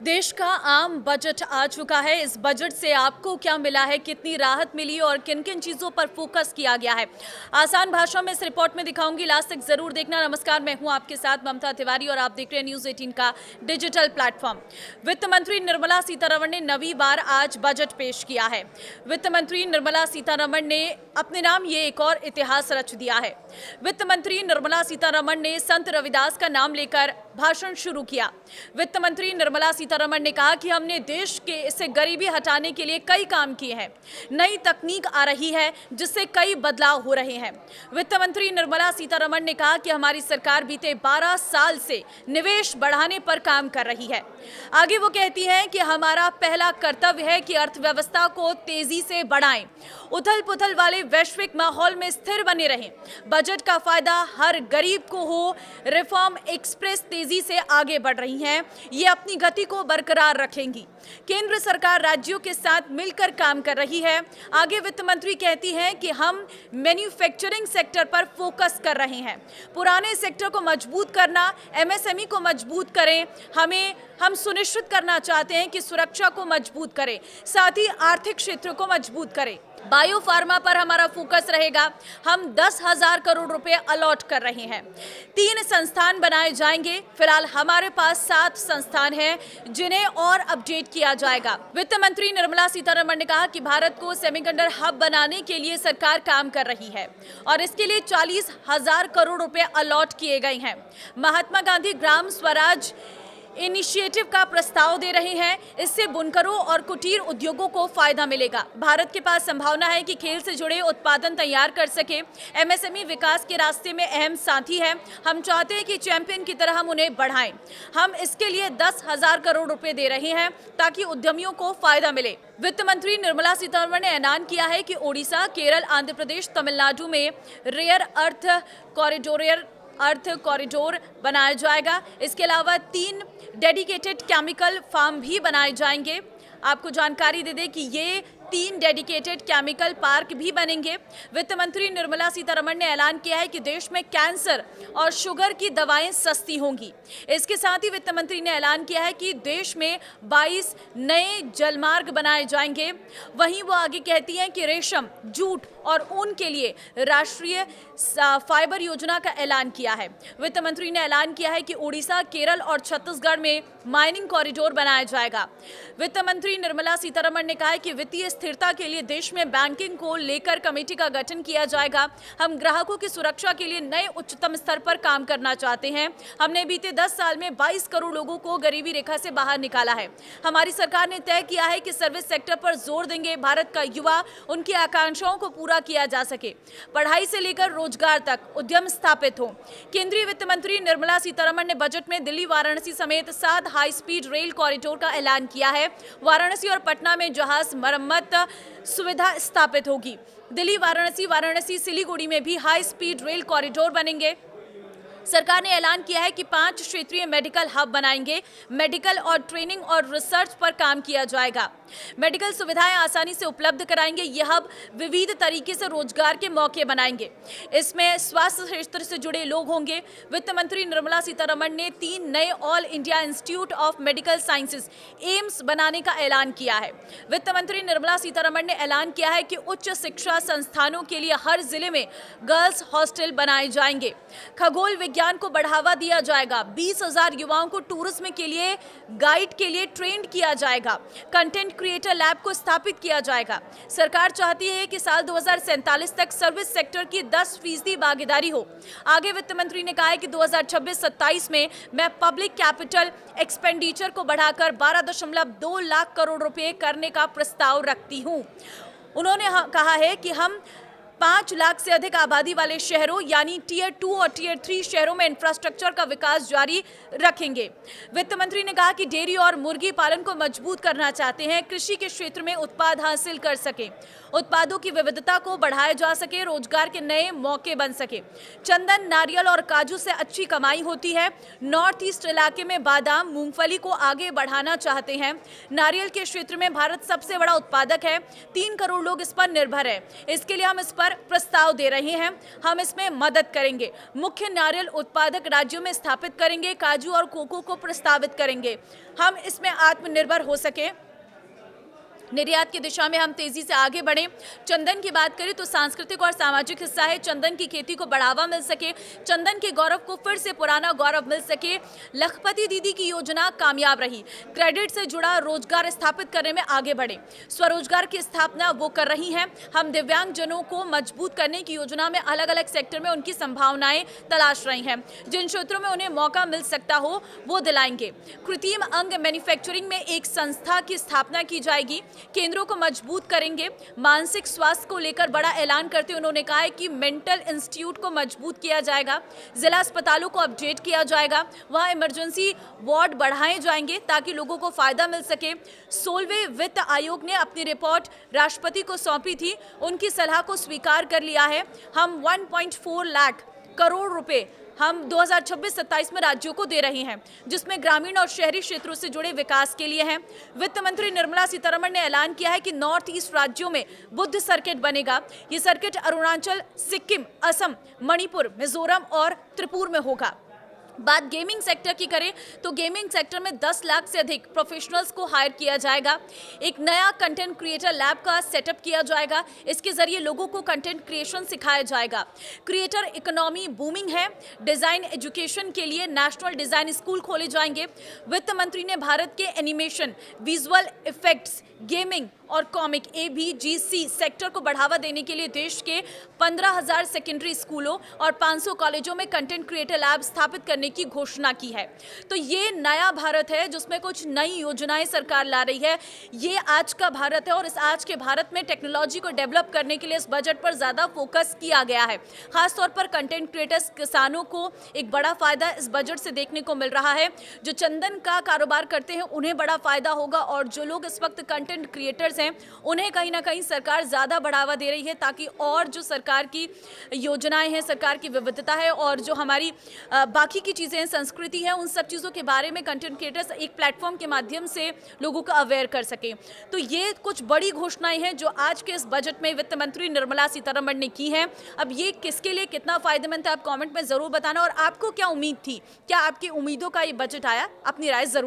देश का आम बजट आ चुका है। इस बजट से आपको क्या मिला है, कितनी राहत मिली और किन किन चीजों पर फोकस किया गया है, आसान भाषा में इस रिपोर्ट में दिखाऊंगी। लास्ट तक जरूर देखना। नमस्कार, मैं हूं आपके साथ ममता तिवारी और आप देख रहे हैं न्यूज 18 का डिजिटल प्लेटफॉर्म। वित्त मंत्री निर्मला सीतारमण ने नवी बार आज बजट पेश किया है। वित्त मंत्री निर्मला सीतारमण ने अपने नाम ये एक और इतिहास रच दिया है। वित्त मंत्री निर्मला सीतारमण ने संत रविदास का नाम लेकर भाषण शुरू किया। वित्त मंत्री निर्मला सीतारमण ने कहा कि हमने देश के से गरीबी हटाने के लिए कई काम किए हैं। नई तकनीक आ रही है जिससे कई बदलाव हो रहे हैं। वित्त मंत्री निर्मला सीतारमण ने कहा कि हमारी सरकार बीते 12 साल से निवेश बढ़ाने पर काम कर रही है। आगे वो कहती है कि हमारा पहला कर्तव्य है कि अर्थव्यवस्था को तेजी से बढ़ाएं, उथल पुथल वाले वैश्विक माहौल में स्थिर बने रहें। बजट का फायदा हर गरीब को हो। रिफॉर्म एक्सप्रेस तेजी से आगे बढ़ रही हैं। ये अपनी गति को बरकरार रखेंगी। केंद्र सरकार राज्यों के साथ मिलकर काम कर रही है। आगे वित्त मंत्री कहती हैं कि हम मैन्युफैक्चरिंग सेक्टर पर फोकस कर रहे हैं। पुराने सेक्टर को मजबूत करना, एमएसएमई को मजबूत करें। हम सुनिश्चित करना चाहते हैं कि सुरक्षा को मजबूत करें, साथ ही आर्थिक क्षेत्र को मजबूत करें। बायो फार्मा पर हमारा फोकस रहेगा। हम 10,000 करोड़ रुपए अलॉट कर रहे हैं। 3 संस्थान बनाए जाएंगे। फिलहाल हमारे पास 7 संस्थान हैं जिन्हें और अपडेट किया जाएगा। वित्त मंत्री निर्मला सीतारमण ने कहा कि भारत को सेमीकंडक्टर हब बनाने के लिए सरकार काम कर रही है और इसके लिए 40,000 करोड़ रुपए अलॉट किए गए हैं। महात्मा गांधी ग्राम स्वराज इनिशिएटिव का प्रस्ताव दे रहे हैं। इससे बुनकरों और कुटीर उद्योगों को फायदा मिलेगा। भारत के पास संभावना है कि खेल से जुड़े उत्पादन तैयार कर सके। एमएसएमई विकास के रास्ते में अहम साथी है। हम चाहते हैं कि चैंपियन की तरह हम उन्हें बढ़ाएं। हम इसके लिए 10,000 करोड़ रुपए दे रहे हैं ताकि उद्यमियों को फायदा मिले। वित्त मंत्री निर्मला सीतारमण ने ऐलान किया है कि ओडिशा, केरल, आंध्र प्रदेश, तमिलनाडु में रेयर अर्थ कॉरिडोर बनाया जाएगा। इसके अलावा 3 डेडिकेटेड केमिकल फार्म भी बनाए जाएंगे। आपको जानकारी दे दें कि ये 3 डेडिकेटेड केमिकल पार्क भी बनेंगे। वित्त मंत्री निर्मला सीतारमण ने ऐलान किया है कि देश में कैंसर और शुगर की दवाएं सस्ती होंगी। इसके साथ ही वित्त मंत्री ने ऐलान किया है कि देश में 22 नए जलमार्ग बनाए जाएंगे। वहीं वो आगे कहती हैं कि रेशम, जूट और ऊन के लिए राष्ट्रीय फाइबर योजना का ऐलान किया है। वित्त मंत्री ने ऐलान किया है कि ओडिशा, केरल और छत्तीसगढ़ में माइनिंग कॉरिडोर बनाया जाएगा। वित्त मंत्री निर्मला सीतारमण ने कहा है कि वित्तीय स्थिरता के लिए देश में बैंकिंग को लेकर कमेटी का गठन किया जाएगा। हम ग्राहकों की सुरक्षा के लिए नए उच्चतम स्तर पर काम करना चाहते हैं। हमने बीते 10 साल में 22 करोड़ लोगों को गरीबी रेखा से बाहर निकाला है। हमारी सरकार ने तय किया है कि सर्विस सेक्टर पर जोर देंगे। भारत का युवा, उनकी आकांक्षाओं को पूरा किया जा सके। पढ़ाई से लेकर रोजगार तक उद्यम स्थापित हो। केंद्रीय वित्त मंत्री निर्मला सीतारमण ने बजट में दिल्ली, वाराणसी समेत 7 हाई स्पीड रेल कॉरिडोर का ऐलान किया है। वाराणसी और पटना में जहाज मरम्मत सुविधा स्थापित होगी। दिल्ली, वाराणसी, सिलीगुड़ी में भी हाई स्पीड रेल कॉरिडोर बनेंगे। सरकार ने ऐलान किया है कि 5 क्षेत्रीय मेडिकल हब बनाएंगे। मेडिकल और ट्रेनिंग और रिसर्च पर काम किया जाएगा। मेडिकल सुविधाएं आसानी से उपलब्ध कराएंगे। यह हब विविध तरीके से रोजगार के मौके बनाएंगे। इसमें स्वास्थ्य क्षेत्र से जुड़े लोग होंगे। वित्त मंत्री निर्मला सीतारमण ने 3 नए all India institute of medical sciences AIIMS बनाने का ऐलान किया है। वित्त मंत्री निर्मला सीतारमण ने ऐलान किया है कि उच्च शिक्षा संस्थानों के लिए हर जिले में गर्ल्स हॉस्टल बनाए जाएंगे। खगोल विज्ञान को बढ़ावा दिया जाएगा। 20,000 युवाओं को टूरिज्म के लिए गाइड के लिए ट्रेंड किया जाएगा। कंटेंट क्रिएटर लैब को स्थापित किया जाएगा। सरकार चाहती है कि साल 2047 तक सर्विस सेक्टर की 10% भागीदारी हो। आगे वित्त मंत्री ने कहा है कि 2026-27 में मैं पब्लिक कैपिटल एक्सपेंडिचर को बढ़ाकर 12.2 लाख करोड़ रुपए करने का प्रस्ताव रखती हूं। उन्होंने कहा है कि हम 5 लाख से अधिक आबादी वाले शहरों यानी टियर 2 और टियर 3 शहरों में इंफ्रास्ट्रक्चर का विकास जारी रखेंगे। वित्त मंत्री ने कहा कि डेयरी और मुर्गी पालन को मजबूत करना चाहते हैं। कृषि के क्षेत्र में उत्पाद हासिल कर सके, उत्पादों की विविधता को बढ़ाया जा सके, रोजगार के नए मौके बन सके। चंदन, नारियल और काजू से अच्छी कमाई होती है। नॉर्थ ईस्ट इलाके में बादाम, मूंगफली को आगे बढ़ाना चाहते हैं। नारियल के क्षेत्र में भारत सबसे बड़ा उत्पादक है। 3 करोड़ लोग इस पर निर्भर है। इसके लिए हम इस पर पर प्रस्ताव दे रहे हैं। हम इसमें मदद करेंगे। मुख्य नारियल उत्पादक राज्यों में स्थापित करेंगे। काजू और कोको को प्रस्तावित करेंगे। हम इसमें आत्मनिर्भर हो सके। निर्यात की दिशा में हम तेजी से आगे बढ़ें। चंदन की बात करें तो सांस्कृतिक और सामाजिक हिस्सा है। चंदन की खेती को बढ़ावा मिल सके, चंदन के गौरव को फिर से पुराना गौरव मिल सके। लखपति दीदी की योजना कामयाब रही। क्रेडिट से जुड़ा रोजगार स्थापित करने में आगे बढ़े। स्वरोजगार की स्थापना वो कर रही हैं। हम दिव्यांगजनों को मजबूत करने की योजना में अलग अलग सेक्टर में उनकी संभावनाएं तलाश रही हैं। जिन क्षेत्रों में उन्हें मौका मिल सकता हो वो दिलाएंगे। कृत्रिम अंग मैन्युफैक्चरिंग में एक संस्था की स्थापना की जाएगी। केंद्रों को मजबूत करेंगे। मानसिक स्वास्थ्य को लेकर बड़ा ऐलान करते हुए उन्होंने कहा है कि मेंटल इंस्टीट्यूट को मजबूत किया जाएगा। जिला अस्पतालों को अपडेट किया जाएगा। वहां इमरजेंसी वार्ड बढ़ाए जाएंगे ताकि लोगों को फायदा मिल सके। 16वें वित्त आयोग ने अपनी रिपोर्ट राष्ट्रपति को सौंपी थी। उनकी सलाह को स्वीकार कर लिया है। हम 1.4 लाख करोड़ रुपए हम 2026-27 में राज्यों को दे रहे हैं, जिसमें ग्रामीण और शहरी क्षेत्रों से जुड़े विकास के लिए हैं। वित्त मंत्री निर्मला सीतारमण ने ऐलान किया है कि नॉर्थ ईस्ट राज्यों में बुद्ध सर्किट बनेगा। ये सर्किट अरुणाचल, सिक्किम, असम, मणिपुर, मिजोरम और त्रिपुरा में होगा। बात गेमिंग सेक्टर की करें तो गेमिंग सेक्टर में 10 लाख से अधिक प्रोफेशनल्स को हायर किया जाएगा। एक नया कंटेंट क्रिएटर लैब का सेटअप किया जाएगा। इसके जरिए लोगों को कंटेंट क्रिएशन सिखाया जाएगा। क्रिएटर इकोनॉमी बूमिंग है। डिजाइन एजुकेशन के लिए नेशनल डिजाइन स्कूल खोले जाएंगे। वित्त मंत्री ने भारत के एनिमेशन, विजुअल इफेक्ट्स, गेमिंग और कॉमिक ABGC सेक्टर को बढ़ावा देने के लिए देश के 15,000 सेकेंडरी स्कूलों और 500 कॉलेजों में कंटेंट क्रिएटर लैब स्थापित करने की घोषणा की है। तो ये नया भारत है जिसमें कुछ नई योजनाएं सरकार ला रही है। ये आज का भारत है और इस आज के भारत में टेक्नोलॉजी को डेवलप करने के लिए इस बजट पर ज़्यादा फोकस किया गया है। खासतौर पर कंटेंट क्रिएटर्स, किसानों को एक बड़ा फायदा इस बजट से देखने को मिल रहा है। जो चंदन का कारोबार करते हैं उन्हें बड़ा फायदा होगा और जो लोग इस वक्त कंटेंट क्रिएटर्स हैं उन्हें कहीं ना कहीं सरकार ज़्यादा बढ़ावा दे रही है, ताकि और जो सरकार की योजनाएं हैं, सरकार की विविधता है और जो हमारी बाकी की चीज़ें हैं, संस्कृति है, उन सब चीज़ों के बारे में कंटेंट क्रिएटर्स एक प्लेटफॉर्म के माध्यम से लोगों को अवेयर कर सकें। तो ये कुछ बड़ी घोषणाएं हैं जो आज के इस बजट में वित्त मंत्री निर्मला सीतारमण ने की हैं। अब ये किसके लिए कितना फायदेमंद है आप कमेंट में ज़रूर बताना। और आपको क्या उम्मीद थी? क्या आपकी उम्मीदों का ये बजट आया? अपनी राय ज़रूर